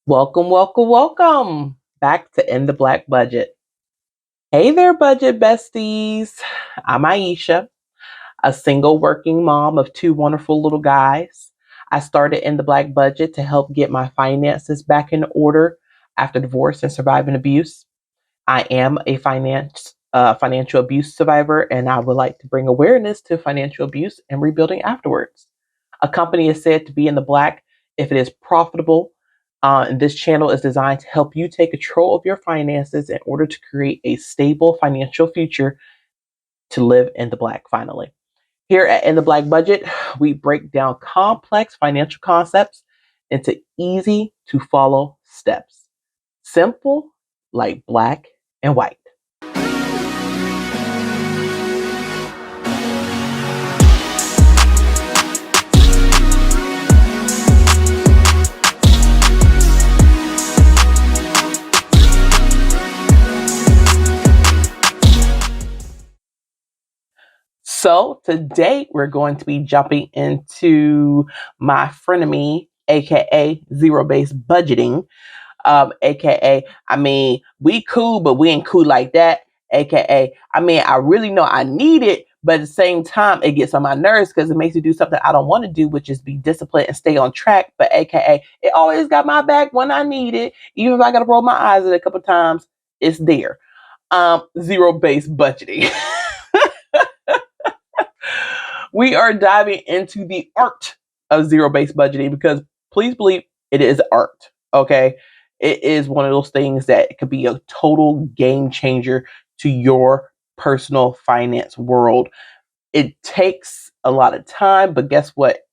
Welcome back to In the Black Budget. Hey there, budget besties. I'm Aisha, a single working mom of two wonderful little guys. I started In the Black Budget to help get my finances back in order after divorce and surviving abuse. I am a financial abuse survivor, and I would like to bring awareness to financial abuse and rebuilding afterwards. A company is said to be in the black if it is profitable. And this channel is designed to help you take control of your finances in order to create a stable financial future to live in the black finally. Here at In the Black Budget, we break down complex financial concepts into easy to follow steps. Simple like black and white. So today we're going to be jumping into my frenemy, aka zero-based budgeting, aka we cool, but we ain't cool like that, aka I really know I need it, but at the same time it gets on my nerves because it makes me do something I don't want to do, which is be disciplined and stay on track. But aka it always got my back when I need it, even if I gotta roll my eyes at it a couple times, it's there. Zero-based budgeting. We are diving into the art of zero-based budgeting because please believe it is art, okay? It is one of those things that could be a total game changer to your personal finance world. It takes a lot of time, but guess what?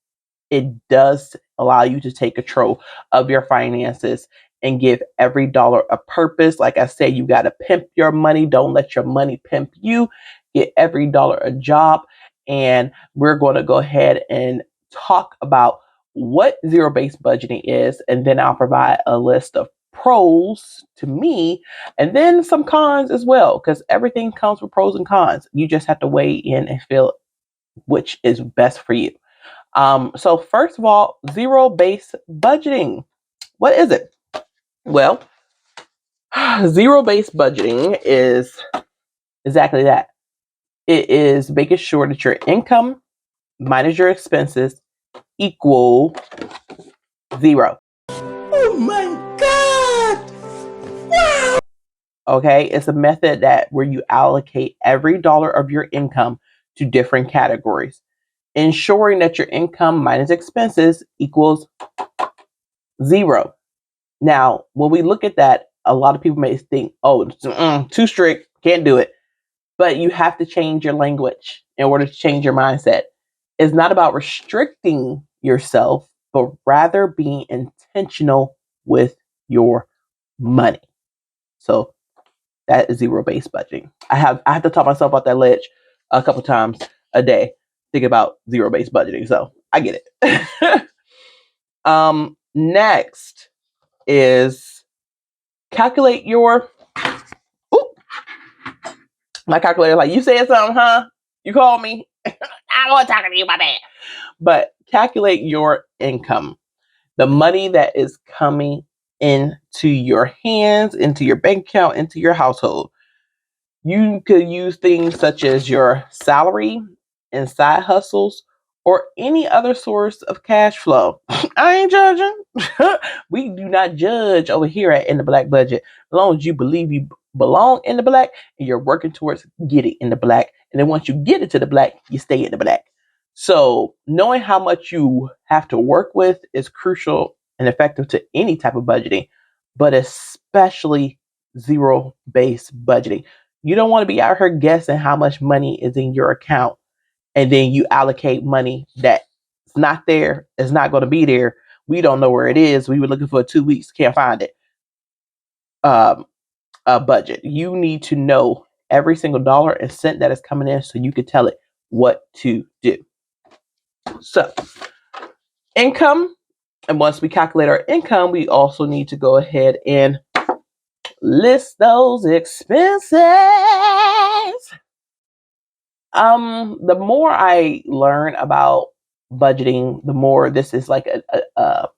It does allow you to take control of your finances and give every dollar a purpose. Like I said, you got to pimp your money. Don't let your money pimp you. Get every dollar a job. And we're going to go ahead and talk about what zero-based budgeting is. And then I'll provide a list of pros to me and then some cons as well, because everything comes with pros and cons. You just have to weigh in and feel which is best for you. So first of all, zero-based budgeting. What is it? Well, zero-based budgeting is exactly that. It is making sure that your income minus your expenses equal zero. Oh my God! Wow! Okay, it's a method where you allocate every dollar of your income to different categories, ensuring that your income minus expenses equals zero. Now, when we look at that, a lot of people may think, oh, too strict, can't do it. But you have to change your language in order to change your mindset. It's not about restricting yourself, but rather being intentional with your money. So that is zero-based budgeting. I have to talk myself about that ledge a couple times a day, thinking about zero-based budgeting. So I get it. Next is calculate your. Ooh, my calculator, like, you said something, huh? You called me. I wasn't talking to you, my bad. But calculate your income, the money that is coming into your hands, into your bank account, into your household. You could use things such as your salary and side hustles or any other source of cash flow. I ain't judging. We do not judge over here at In the Black Budget. As long as you believe you belong in the black and you're working towards getting in the black. And then once you get into the black, you stay in the black. So knowing how much you have to work with is crucial and effective to any type of budgeting, but especially zero-based budgeting. You don't want to be out here guessing how much money is in your account and then you allocate money that's not there, it's not going to be there. We don't know where it is. We were looking for 2 weeks, can't find it. A budget. You need to know every single dollar and cent that is coming in so you can tell it what to do. So, income. And once we calculate our income, we also need to go ahead and list those expenses. The more I learn about budgeting, the more this is like a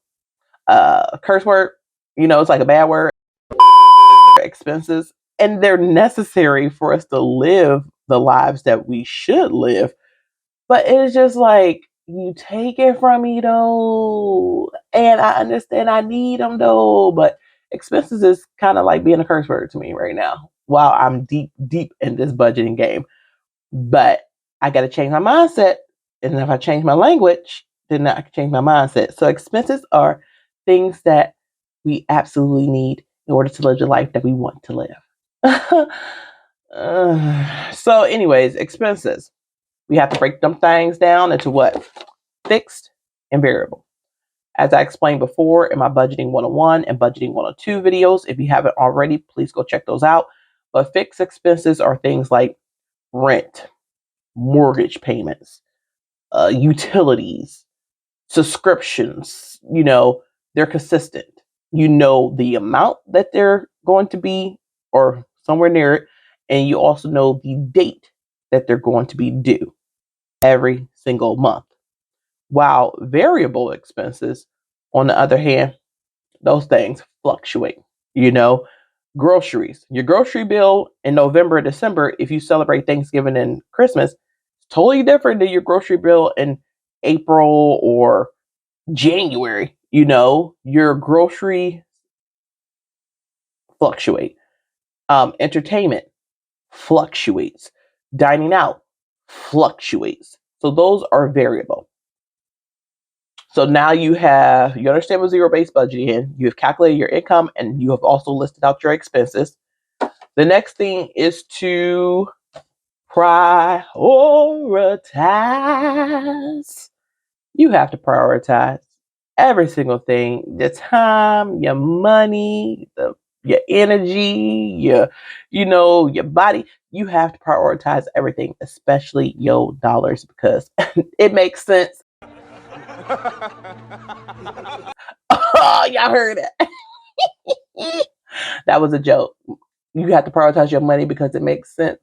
curse word. It's like a bad word. Expenses, and they're necessary for us to live the lives that we should live. But it's just like, you take it from me though, and I understand I need them though, but expenses is kind of like being a curse word to me right now while I'm deep in this budgeting game. But I got to change my mindset, and if I change my language, then I can change my mindset. So expenses are things that we absolutely need in order to live the life that we want to live. So anyways, expenses. We have to break them things down into what? Fixed and variable. As I explained before in my Budgeting 101 and Budgeting 102 videos, if you haven't already, please go check those out. But fixed expenses are things like rent, mortgage payments, utilities, subscriptions. They're consistent. You know the amount that they're going to be, or somewhere near it, and you also know the date that they're going to be due every single month. While variable expenses, on the other hand, those things fluctuate. Groceries. Your grocery bill in November, December, if you celebrate Thanksgiving and Christmas, it's totally different than your grocery bill in April or January. Your grocery fluctuate. Entertainment fluctuates. Dining out fluctuates. So those are variable. So now you understand what zero-based budgeting is. You have calculated your income, and you have also listed out your expenses. The next thing is to prioritize. You have to prioritize every single thing: the time, your money, your energy, your body. You have to prioritize everything, especially your dollars, because it makes sense. Oh, y'all heard it. That was a joke. You have to prioritize your money because it makes sense.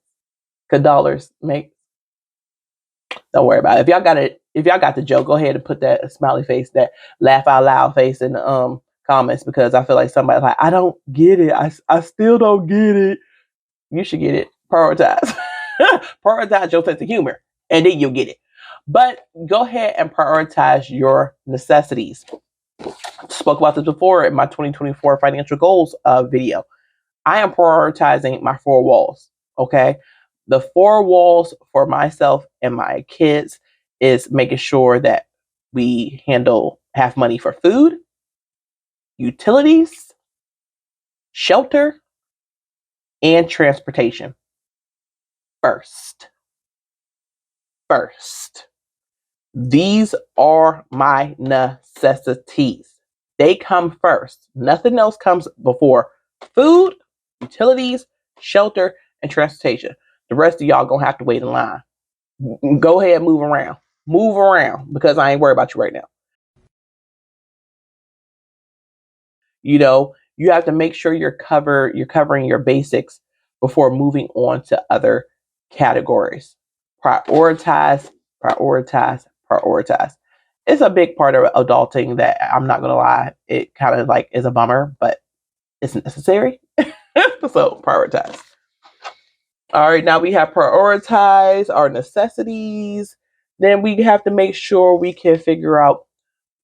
Because dollars make. Don't worry about it. If y'all got the joke, go ahead and put that smiley face, that laugh out loud face in the comments, because I feel like somebody's like, I don't get it. I still don't get it. You should get it. Prioritize. Prioritize your sense of humor, and then you'll get it. But go ahead and prioritize your necessities. Spoke about this before in my 2024 financial goals video. I am prioritizing my 4 walls. Okay. The 4 walls for myself and my kids is making sure that we have money for food, utilities, shelter, and transportation. First. These are my necessities. They come first. Nothing else comes before food, utilities, shelter, and transportation. The rest of y'all gonna have to wait in line. Go ahead and move around, because I ain't worried about you right now. You have to make sure you're covering your basics before moving on to other categories. Prioritize. It's a big part of adulting that, I'm not gonna lie, it kind of like is a bummer, but it's necessary. So prioritize. All right, now we have prioritize our necessities. Then we have to make sure we can figure out,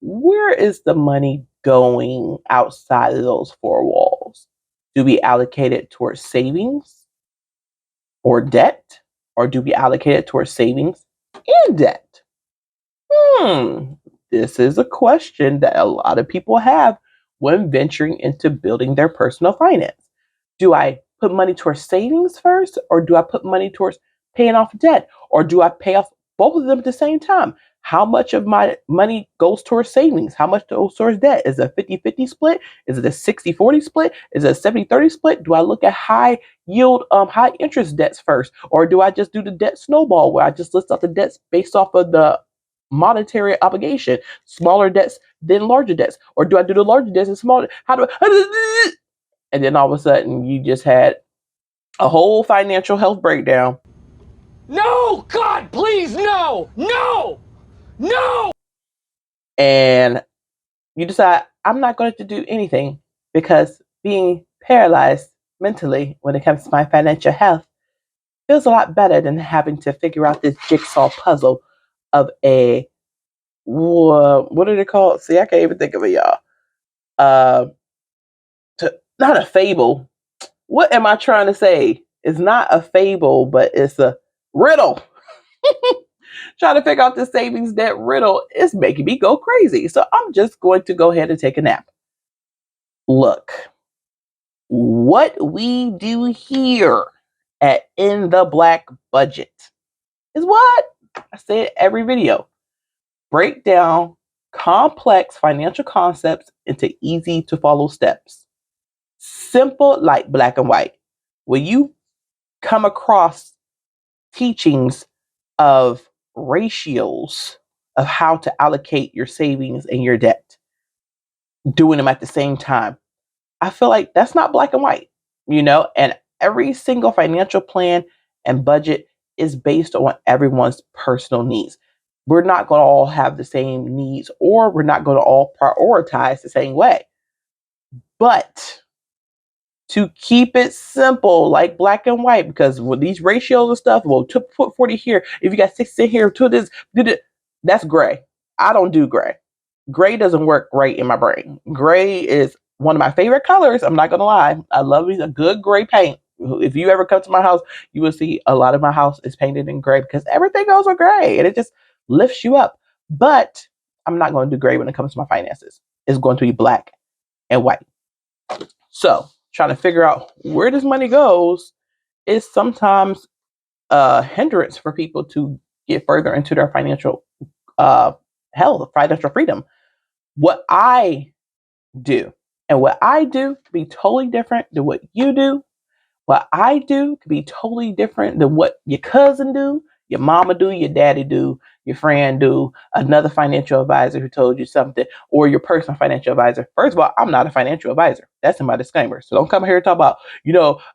where is the money going outside of those 4 walls? Do we allocate it towards savings or debt? Or do we allocate it towards savings and debt? This is a question that a lot of people have when venturing into building their personal finance. Do I put money towards savings first, or do I put money towards paying off debt? Or do I pay off both of them at the same time? How much of my money goes towards savings? How much goes towards debt? Is it a 50-50 split? Is it a 60-40 split? Is it a 70-30 split? Do I look at high yield, high interest debts first? Or do I just do the debt snowball, where I just list out the debts based off of the monetary obligation, smaller debts than larger debts? Or do I do the larger debts and smaller? And then all of a sudden, you just had a whole financial health breakdown. No! God, please, no! No! No! And you decide, I'm not going to do anything. because being paralyzed mentally when it comes to my financial health feels a lot better than having to figure out this jigsaw puzzle of a what are they called? See, I can't even think of it, y'all. Not a fable. What am I trying to say? It's not a fable, but it's a riddle. Trying to figure out the savings debt riddle is making me go crazy. So I'm just going to go ahead and take a nap. Look, what we do here at In the Black Budget is what I say in every video. Break down complex financial concepts into easy to follow steps. Simple like black and white. When you come across teachings of ratios of how to allocate your savings and your debt, doing them at the same time, I feel like that's not black and white, and every single financial plan and budget is based on everyone's personal needs. We're not going to all have the same needs, or we're not going to all prioritize the same way. But to keep it simple, like black and white, because with these ratios and stuff, well, put 40 here. If you got 60 here, to this, that's gray. I don't do gray. Gray doesn't work great in my brain. Gray is one of my favorite colors. I'm not going to lie. I love a good gray paint. If you ever come to my house, you will see a lot of my house is painted in gray because everything goes with gray and it just lifts you up. But I'm not going to do gray when it comes to my finances. It's going to be black and white. So trying to figure out where this money goes is sometimes a hindrance for people to get further into their financial health, financial freedom. What I do can be totally different than what you do. What I do can be totally different than what your cousin do, your mama do, your daddy do, your friend do, another financial advisor who told you something, or your personal financial advisor. First of all, I'm not a financial advisor. That's in my disclaimer. So don't come here and talk about,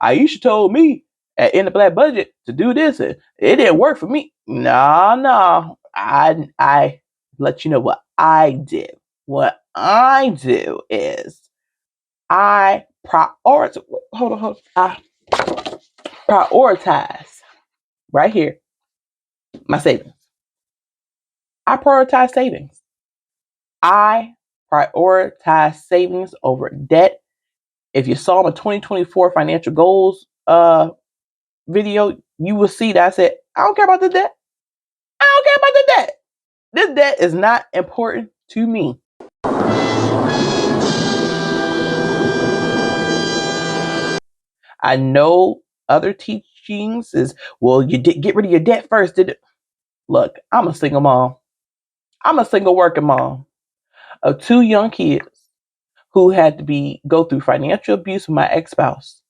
Aisha told me at In the Black Budget to do this and it didn't work for me. No. I let you know what I did. What I do is I prioritize. Hold on. I prioritize right here my savings. I prioritize savings. I prioritize savings over debt. If you saw my 2024 financial goals video, you will see that I said, I don't care about the debt. I don't care about the debt. This debt is not important to me. I know other teachings is, well, you get rid of your debt first. Look, I'm a single mom. I'm a single working mom of 2 young kids who had to go through financial abuse with my ex-spouse.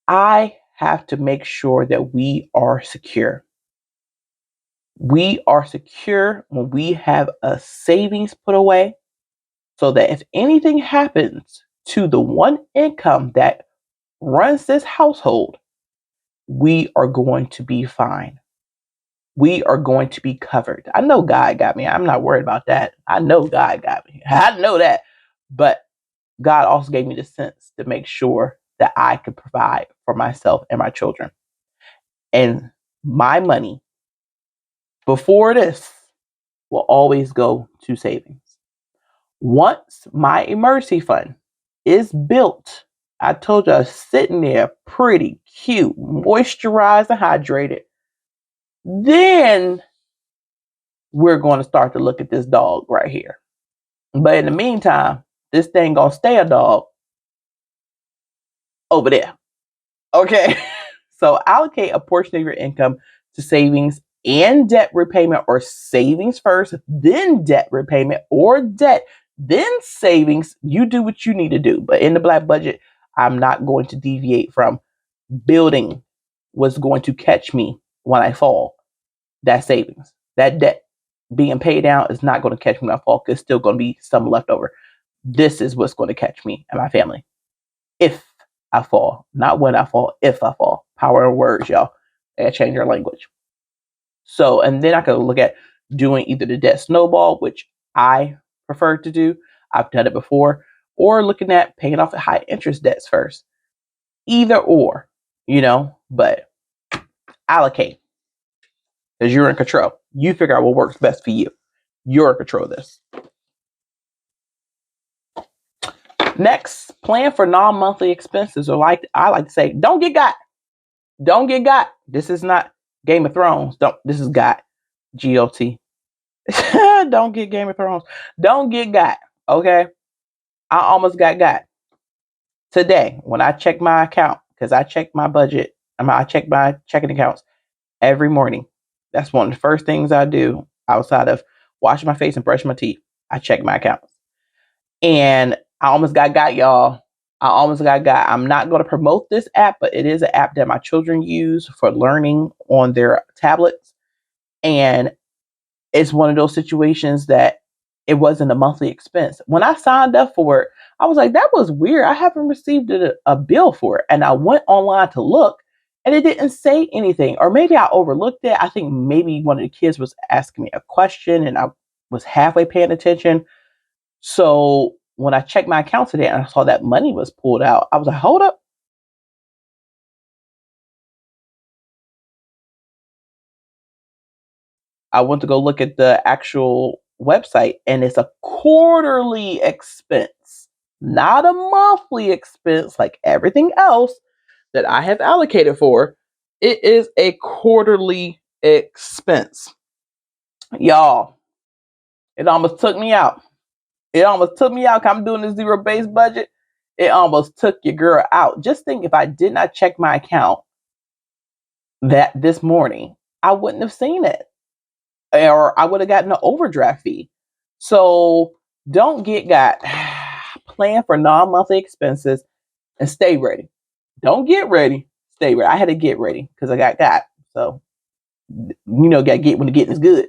I have to make sure that we are secure. We are secure when we have a savings put away so that if anything happens to the one income that runs this household, we are going to be fine. We are going to be covered. I know God got me. I'm not worried about that. I know God got me. I know that. But God also gave me the sense to make sure that I could provide for myself and my children. And my money before this will always go to savings. Once my emergency fund is built, I told you I was sitting there pretty cute, moisturized and hydrated. Then we're going to start to look at this dog right here. But in the meantime, this thing gonna stay a dog over there. Okay. So allocate a portion of your income to savings and debt repayment, or savings first, then debt repayment, or debt, then savings. You do what you need to do. But in the Black Budget, I'm not going to deviate from building what's going to catch me when I fall. That savings, that debt being paid down is not going to catch me when I fall. There's still going to be some left over. This is what's going to catch me and my family. If I fall, not when I fall, if I fall. Power in words, y'all. And change your language. So, and then I could look at doing either the debt snowball, which I prefer to do. I've done it before, or looking at paying off the high interest debts first. Either or, but allocate, because you're in control. You figure out what works best for you. You're in control of this. Next, plan for non-monthly expenses, or I like to say, don't get got. Don't get got. This is not Game of Thrones. This is got. GOT. Don't get Game of Thrones. Don't get got. Okay. I almost got today when I checked my account, because I check my budget. I check my checking accounts every morning. That's one of the first things I do outside of washing my face and brushing my teeth. I check my accounts. And I almost got, y'all. I almost got. I'm not going to promote this app, but it is an app that my children use for learning on their tablets. And it's one of those situations that it wasn't a monthly expense. When I signed up for it, I was like, that was weird. I haven't received a bill for it. And I went online to look, and it didn't say anything. Or maybe I overlooked it. I think maybe one of the kids was asking me a question, and I was halfway paying attention. So when I checked my account today and I saw that money was pulled out, I was like, hold up. I went to go look at the actual website, and it's a quarterly expense, not a monthly expense like everything else that I have allocated for. It is a quarterly expense. Y'all, it almost took me out. It almost took me out. I'm doing the zero-based budget. It almost took your girl out. Just think, if I did not check my account this morning, I wouldn't have seen it. Or I would have gotten an overdraft fee. So don't get got. Plan for non-monthly expenses and stay ready. Don't get ready. Stay ready. I had to get ready because I got. So, got to get when the getting is good.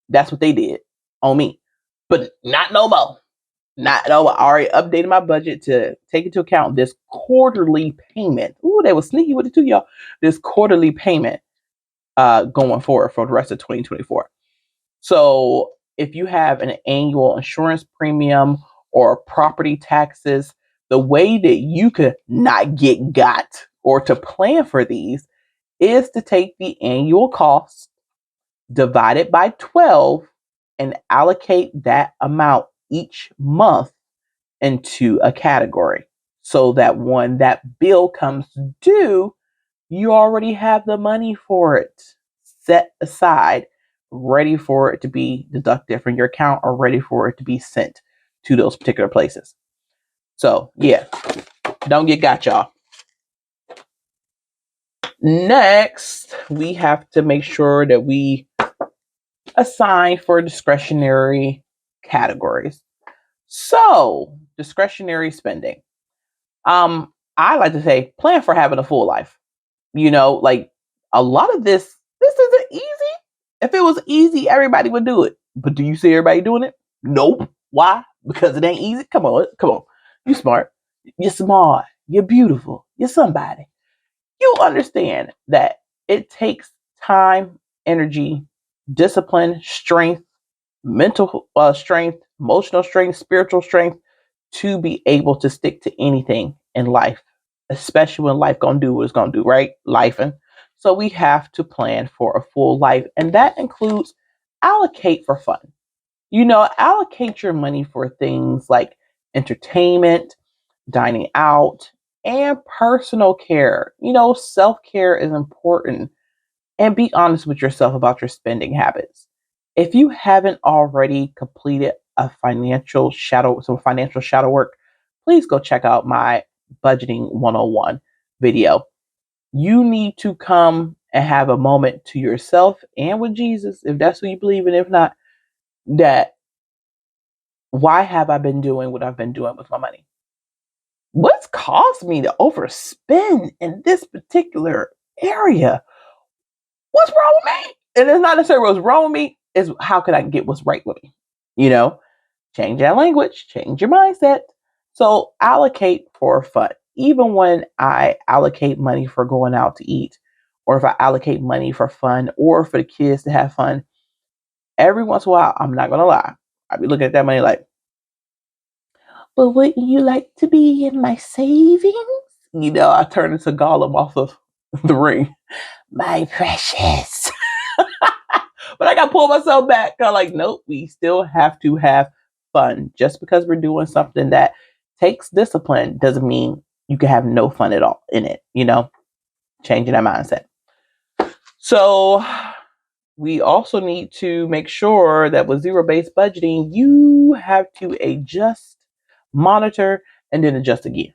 That's what they did on me. But not no more. Not no more. I already updated my budget to take into account this quarterly payment. Ooh, they were sneaky with it too, y'all. This quarterly payment going forward for the rest of 2024. So if you have an annual insurance premium or property taxes, the way that you could not get got or to plan for these is to take the annual cost, divide it by 12, and allocate that amount each month into a category, so that when that bill comes due, you already have the money for it set aside, ready for it to be deducted from your account or ready for it to be sent to those particular places. So yeah, don't get got, y'all. Next, we have to make sure that we assign for discretionary categories. So discretionary spending. I like to say, plan for having a full life. Like a lot of this isn't easy. If it was easy, everybody would do it. But do you see everybody doing it? Nope. Why? Because it ain't easy. Come on. You smart. You're smart. You're beautiful. You're somebody. You understand that it takes time, energy, discipline, strength, mental strength, emotional strength, spiritual strength to be able to stick to anything in life, especially when life gonna do what it's gonna do, right? Lifing. So we have to plan for a full life, and that includes allocate for fun. Allocate your money for things like entertainment, dining out, and personal care. Self-care is important, and be honest with yourself about your spending habits. If you haven't already completed some financial shadow work, please go check out my budgeting 101 video. You need to come and have a moment to yourself and with Jesus, if that's who you believe in. If not, that why have I been doing what I've been doing with my money? What's caused me to overspend in this particular area? What's wrong with me? And it's not necessarily what's wrong with me, is how can I get what's right with me? Change that language, change your mindset. So allocate for fun. Even when I allocate money for going out to eat, or if I allocate money for fun or for the kids to have fun, every once in a while, I'm not going to lie, I'll be looking at that money like, But wouldn't you like to be in my savings? I turn into Gollum off of the ring. My precious. But I got to pull myself back. I'm like, nope, we still have to have fun. Just because we're doing something that takes discipline doesn't mean you can have no fun at all in it, changing that mindset. So we also need to make sure that with zero-based budgeting, you have to adjust, monitor, and then adjust again.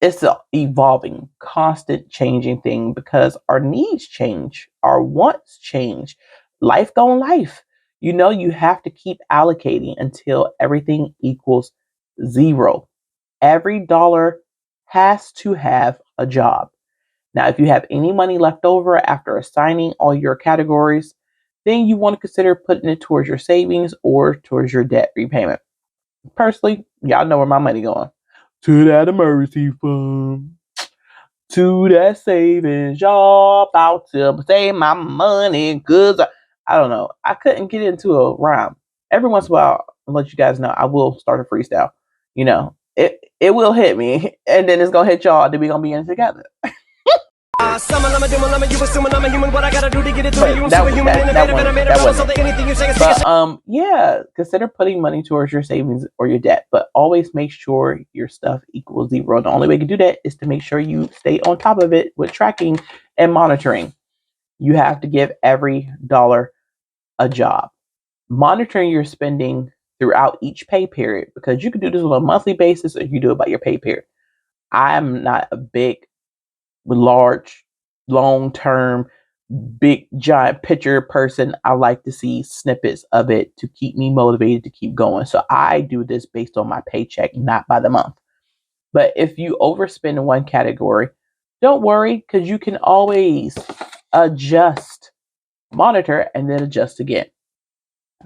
It's an evolving, constant changing thing because our needs change, our wants change, life going life. You have to keep allocating until everything equals zero. Every dollar has to have a job. Now, if you have any money left over after assigning all your categories, then you want to consider putting it towards your savings or towards your debt repayment. Personally, y'all know where my money going. To that emergency fund. To that savings, y'all about to save my money. Cause I don't know. I couldn't get into a rhyme. Every once in a while, I'll let you guys know, I will start a freestyle. It will hit me, and then it's gonna hit y'all, then we're gonna be in it together. But yeah, consider putting money towards your savings or your debt, but always make sure your stuff equals zero. The only way to do that is to make sure you stay on top of it with tracking and monitoring. You have to give every dollar a job. Monitoring your spending throughout each pay period, because you can do this on a monthly basis or you do it by your pay period. I'm not a big, large, long-term, big, giant picture person. I like to see snippets of it to keep me motivated to keep going. So I do this based on my paycheck, not by the month. But if you overspend in one category, don't worry, because you can always adjust, monitor, and then adjust again.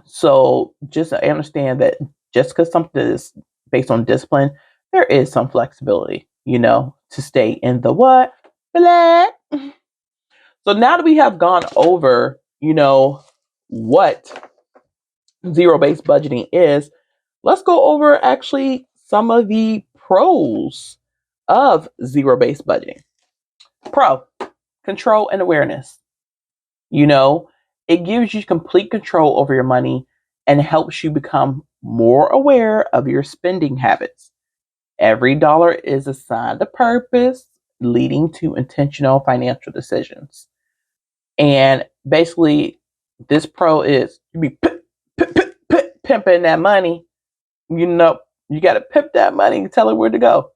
So just understand that just because something is based on discipline, there is some flexibility, to stay in the what? Black. So now that we have gone over, what zero-based budgeting is, let's go over actually some of the pros of zero-based budgeting. Pro, control and awareness. It gives you complete control over your money and helps you become more aware of your spending habits. Every dollar is assigned a purpose, leading to intentional financial decisions. And basically, this pro is you be pimping that money. You got to pimp that money and tell it where to go.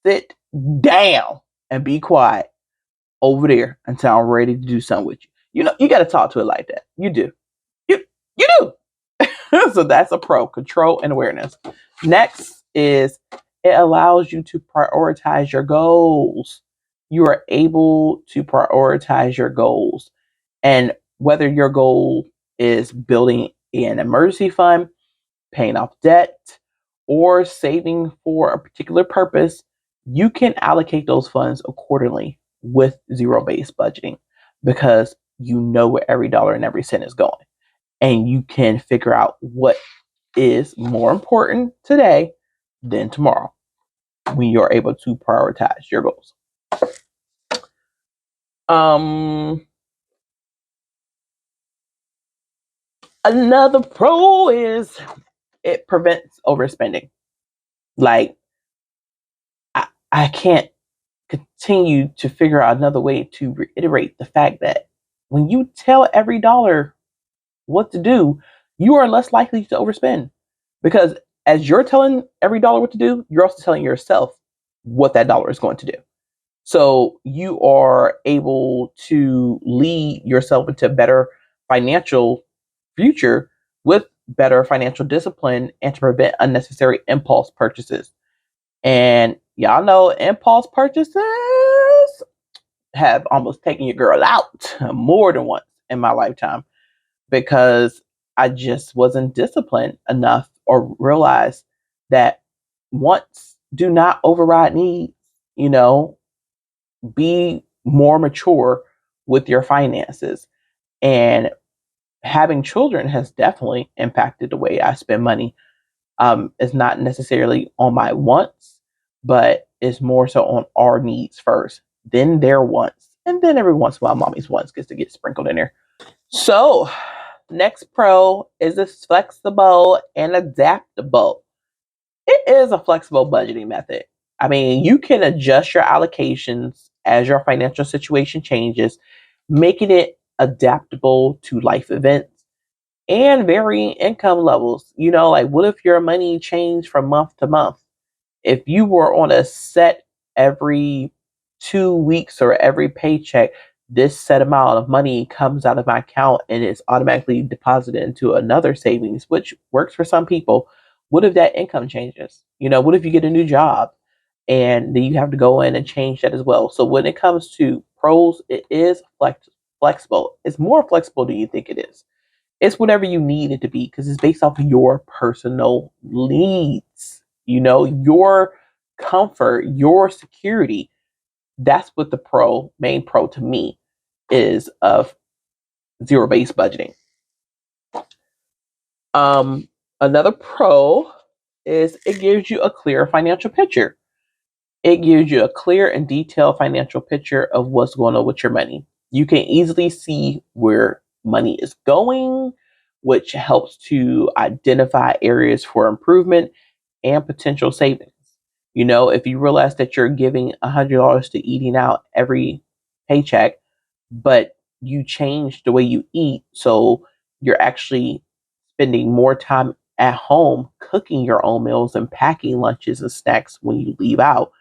Sit down and be quiet over there until I'm ready to do something with you. You got to talk to it like that. You do. You do. So that's a pro, control and awareness. Next is it allows you to prioritize your goals. You are able to prioritize your goals. And whether your goal is building an emergency fund, paying off debt, or saving for a particular purpose, you can allocate those funds accordingly with zero-based budgeting because you know where every dollar and every cent is going. And you can figure out what is more important today than tomorrow when you're able to prioritize your goals. Another pro is it prevents overspending. Like, I can't continue to figure out another way to reiterate the fact that when you tell every dollar what to do, you are less likely to overspend. Because as you're telling every dollar what to do, you're also telling yourself what that dollar is going to do. So you are able to lead yourself into a better financial future with better financial discipline and to prevent unnecessary impulse purchases. And y'all know impulse purchases have almost taken your girl out more than once in my lifetime because I just wasn't disciplined enough or realized that wants do not override needs. Be more mature with your finances. And having children has definitely impacted the way I spend money. It's not necessarily on my wants, but it's more so on our needs first, then their wants, and then every once in a while, mommy's wants gets to get sprinkled in there. So, next pro is it's flexible and adaptable. It is a flexible budgeting method. I mean, you can adjust your allocations as your financial situation changes, making it adaptable to life events and varying income levels. Like what if your money changed from month to month? If you were on a set every 2 weeks or every paycheck, this set amount of money comes out of my account and it's automatically deposited into another savings, which works for some people. What if that income changes? What if you get a new job and then you have to go in and change that as well? So when it comes to pros, it is flexible. It's more flexible than you think it is. It's whatever you need it to be because it's based off of your personal needs, your comfort, your security. That's what the main pro to me is of zero-based budgeting. Another pro is it gives you a clear financial picture. It gives you a clear and detailed financial picture of what's going on with your money. You can easily see where money is going, which helps to identify areas for improvement and potential savings. If you realize that you're giving $100 to eating out every paycheck, but you change the way you eat, so you're actually spending more time at home cooking your own meals and packing lunches and snacks when you leave out.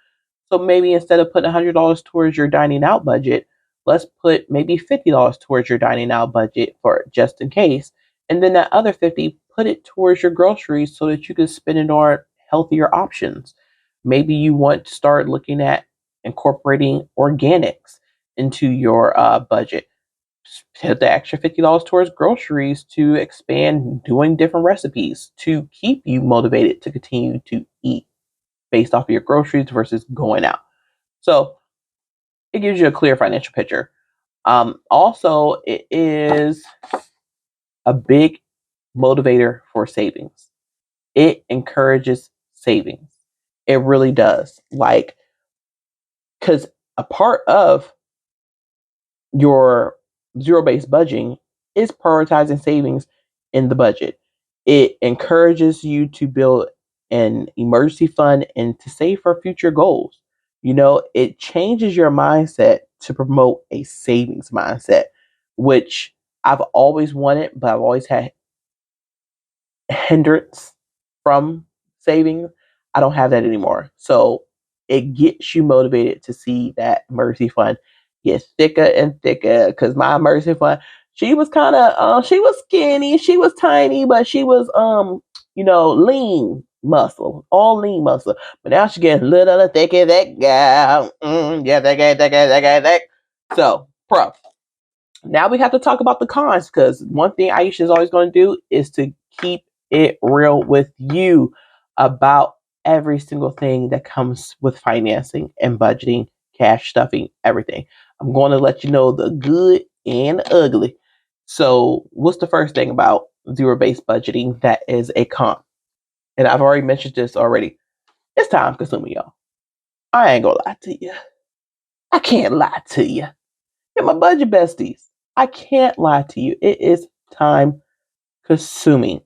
So maybe instead of putting $100 towards your dining out budget, let's put maybe $50 towards your dining out budget for just in case. And then that other 50, put it towards your groceries so that you can spend it on healthier options. Maybe you want to start looking at incorporating organics into your budget. Put the extra $50 towards groceries to expand doing different recipes to keep you motivated to continue to eat based off of your groceries versus going out. So it gives you a clear financial picture. Also, it is a big motivator for savings. It encourages savings. It really does. Like, because a part of your zero-based budgeting is prioritizing savings in the budget. It encourages you to build an emergency fund and to save for future goals. It changes your mindset to promote a savings mindset, which I've always wanted, but I've always had hindrance from saving. I don't have that anymore. So it gets you motivated to see that emergency fund get thicker and thicker because my emergency fund, she was kind of, she was skinny, she was tiny, but she was, lean muscle, all lean muscle. But now she getting little, thicker, that guy. Yeah, that. So, pro. Now we have to talk about the cons because one thing Aisha is always going to do is to keep it real with you about every single thing that comes with financing and budgeting, cash stuffing, everything. I'm going to let you know the good and ugly. So, what's the first thing about zero-based budgeting that is a con? And I've already mentioned this already. It's time consuming, y'all. I ain't gonna lie to you. I can't lie to you. You're my budget besties. I can't lie to you. It is time consuming.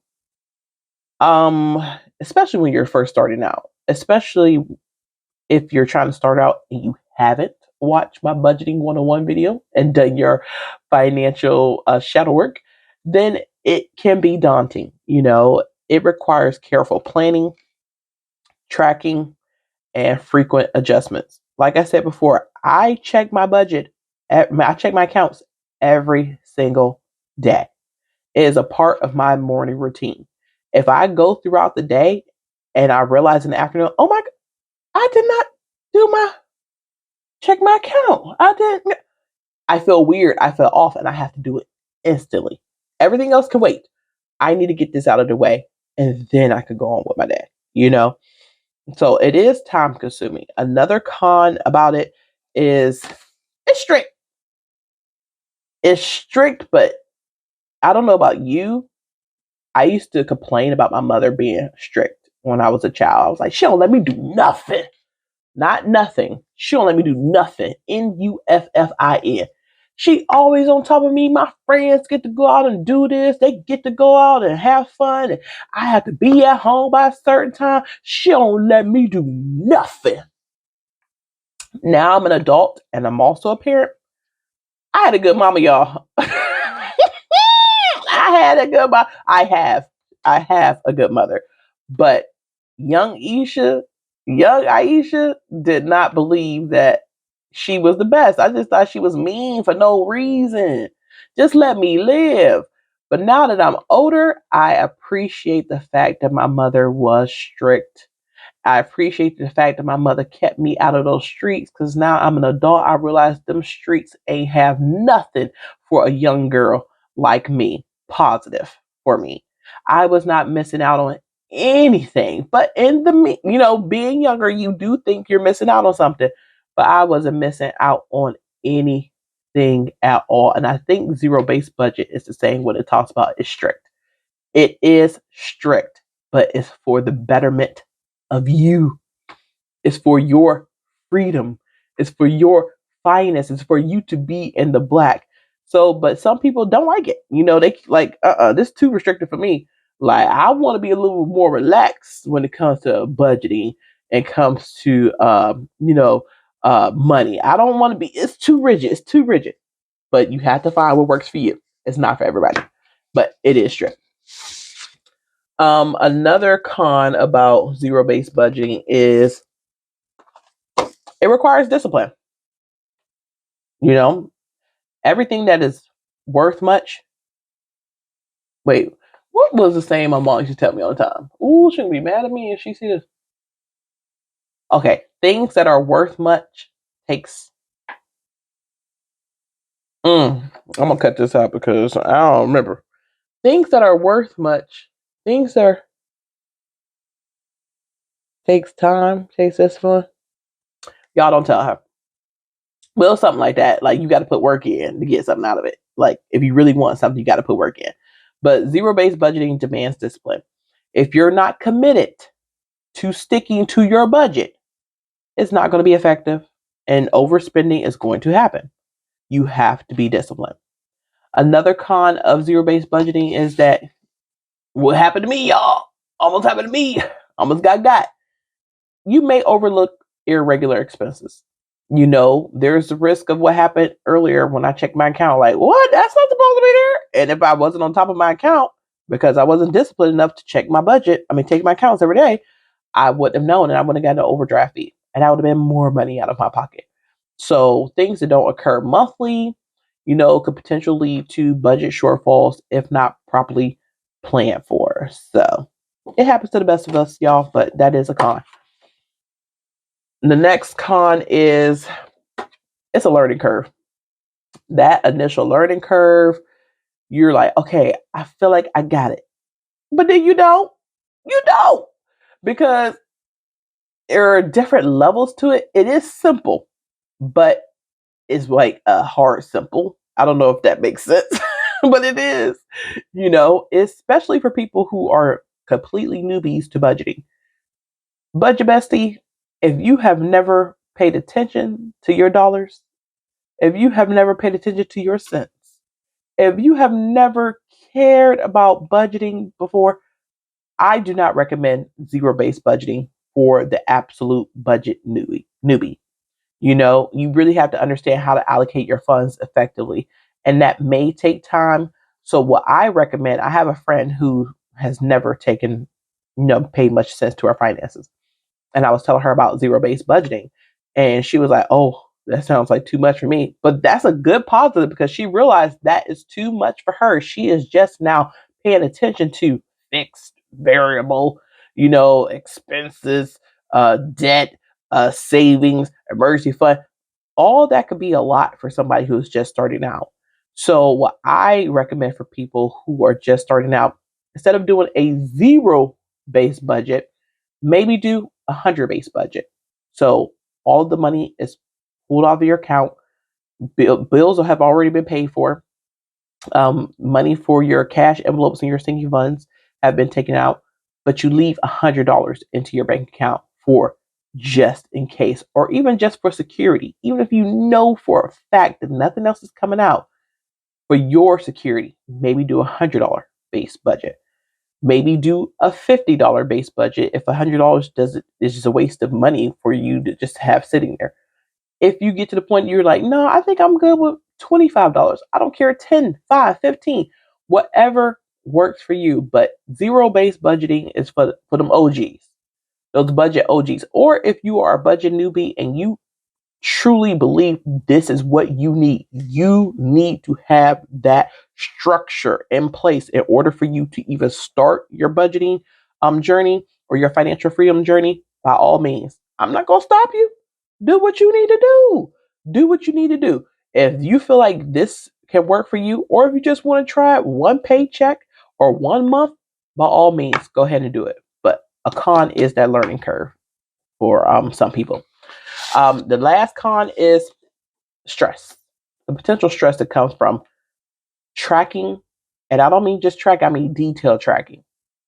Especially when you're first starting out. Especially if you're trying to start out and you haven't watched my budgeting 101 video and done your financial shadow work, then it can be daunting. It requires careful planning, tracking, and frequent adjustments. Like I said before, I check my budget, I check my accounts every single day. It is a part of my morning routine. If I go throughout the day and I realize in the afternoon, oh my, I did not do check my account. I feel weird. I feel off and I have to do it instantly. Everything else can wait. I need to get this out of the way and then I could go on with my day. So it is time consuming. Another con about it is it's strict. It's strict, but I don't know about you. I used to complain about my mother being strict. when I was a child. I was like, she don't let me do nothing. Not nothing. She don't let me do nothing. Nuffin. She always on top of me. My friends get to go out and do this. They get to go out and have fun. And I have to be at home by a certain time. She don't let me do nothing. Now I'm an adult and I'm also a parent. I had a good mama, y'all. I had a good mom. I have a good mother. But young Aisha did not believe that she was the best. I just thought she was mean for no reason. Just let me live. But now that I'm older, I appreciate the fact that my mother was strict. I appreciate the fact that my mother kept me out of those streets, because now I'm an adult. I realize them streets ain't have nothing for a young girl like me, positive for me. I was not missing out on anything. But in the, being younger, you do think you're missing out on something. But I wasn't missing out on anything at all. And I think zero-based budget is the same. What it talks about is strict. It is strict, but it's for the betterment of you. It's for your freedom. It's for your finance. It's for you to be in the black. So, but some people don't like it. They like, this is too restrictive for me. Like, I want to be a little more relaxed when it comes to budgeting and comes to, money. I don't want to be, it's too rigid. It's too rigid. But you have to find what works for you. It's not for everybody, but it is strict. Another con about zero-based budgeting is it requires discipline. Everything that is worth much. Wait, what was the saying my mom used to tell me all the time? Ooh, she gonna be mad at me if she sees this. Okay, things that are worth much takes. I'm gonna cut this out because I don't remember. Things that are worth much. Things that takes time, takes discipline. Y'all don't tell her. Well, something like that. Like, you got to put work in to get something out of it. Like, if you really want something, you got to put work in. But zero-based budgeting demands discipline. If you're not committed to sticking to your budget, it's not going to be effective, and overspending is going to happen. You have to be disciplined. Another con of zero-based budgeting is that what happened to me, y'all? Almost happened to me. Almost got. You may overlook irregular expenses. There's the risk of what happened earlier when I checked my account. Like, what? That's not supposed to be there. And if I wasn't on top of my account because I wasn't disciplined enough to check my budget, take my accounts every day, I wouldn't have known, and I wouldn't have gotten an overdraft fee, and I would have been more money out of my pocket. So things that don't occur monthly, could potentially lead to budget shortfalls if not properly planned for. So it happens to the best of us, y'all, but that is a con. The next con is it's a learning curve. That initial learning curve, you're like, okay, I feel like I got it. But then you don't. You don't. Because there are different levels to it. It is simple, but it's like a hard simple. I don't know if that makes sense, but it is, especially for people who are completely newbies to budgeting. Budget bestie, if you have never paid attention to your dollars, if you have never paid attention to your cents, if you have never cared about budgeting before, I do not recommend zero-based budgeting for the absolute budget newbie. You really have to understand how to allocate your funds effectively, and that may take time. So what I recommend, I have a friend who has never paid much sense to our finances. And I was telling her about zero-based budgeting, and she was like, "Oh, that sounds like too much for me." But that's a good positive because she realized that is too much for her. She is just now paying attention to fixed, variable, expenses, debt, savings, emergency fund. All that could be a lot for somebody who's just starting out. So what I recommend for people who are just starting out, instead of doing a zero-based budget, maybe do 100-based budget. So all the money is pulled off of your account. Bills have already been paid for. Money for your cash envelopes and your sinking funds have been taken out. but you leave $100 into your bank account for just in case, or even just for security. Even if you know for a fact that nothing else is coming out, for your security, maybe do $100 base budget. Maybe do a $50 base budget if $100 doesn't is just a waste of money for you to just have sitting there. If you get to the point you're like, no, I think I'm good with $25. I don't care, 10, 5, 15, whatever works for you. But zero-based budgeting is for them OGs, those budget OGs. Or if you are a budget newbie and you truly believe this is what you need to have that structure in place in order for you to even start your budgeting journey or your financial freedom journey. By all means, I'm not going to stop you. Do what you need to do. Do what you need to do. If you feel like this can work for you, or if you just want to try it one paycheck or 1 month, by all means, go ahead and do it. But a con is that learning curve for some people. The last con is stress. The potential stress that comes from tracking, and I don't mean just track, I mean detailed tracking.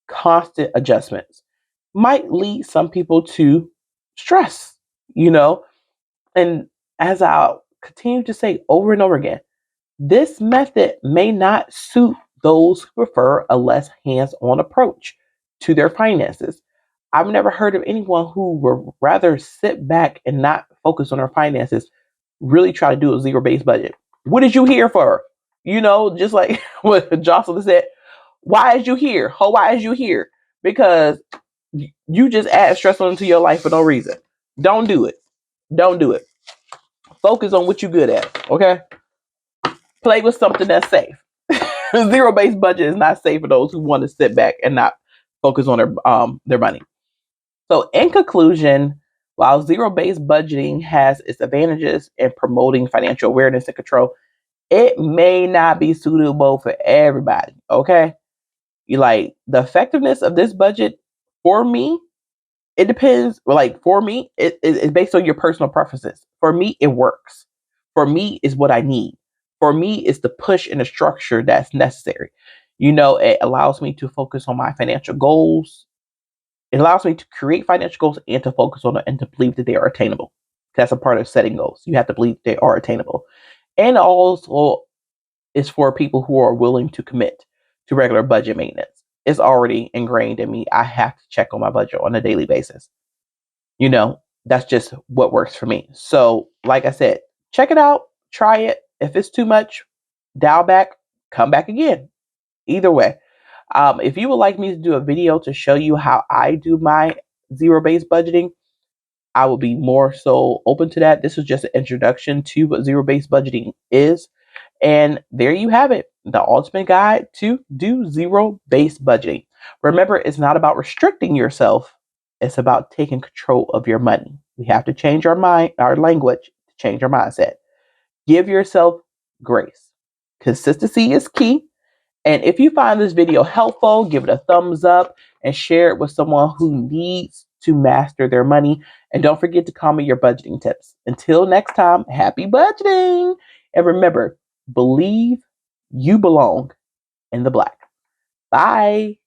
Constant adjustments might lead some people to stress, and as I'll continue to say over and over again, this method may not suit those who prefer a less hands-on approach to their finances. I've never heard of anyone who would rather sit back and not focus on their finances, really try to do a zero-based budget. What is you here for? Just like what Jocelyn said, why is you here? Why is you here? Because you just add stress into your life for no reason. Don't do it. Don't do it. Focus on what you're good at, okay? Play with something that's safe. Zero-based budget is not safe for those who want to sit back and not focus on their money. So in conclusion, while zero-based budgeting has its advantages in promoting financial awareness and control, it may not be suitable for everybody, okay? The effectiveness of this budget, for me, it depends. For me, it's based on your personal preferences. For me, it works. For me, is what I need. For me, it's the push and the structure that's necessary. It allows me to focus on my financial goals. It allows me to create financial goals and to focus on them and to believe that they are attainable. That's a part of setting goals. You have to believe they are attainable. And also, it's for people who are willing to commit to regular budget maintenance. It's already ingrained in me. I have to check on my budget on a daily basis. That's just what works for me. So, like I said, check it out, try it. If it's too much, dial back, come back again. Either way. If you would like me to do a video to show you how I do my zero-based budgeting, I will be more so open to that. This was just an introduction to what zero-based budgeting is. And there you have it, the ultimate guide to do zero-based budgeting. Remember, it's not about restricting yourself. It's about taking control of your money. We have to change our language, to change our mindset. Give yourself grace. Consistency is key. And if you find this video helpful, give it a thumbs up and share it with someone who needs to master their money. And don't forget to comment your budgeting tips. Until next time, happy budgeting. And remember, believe you belong in the black. Bye.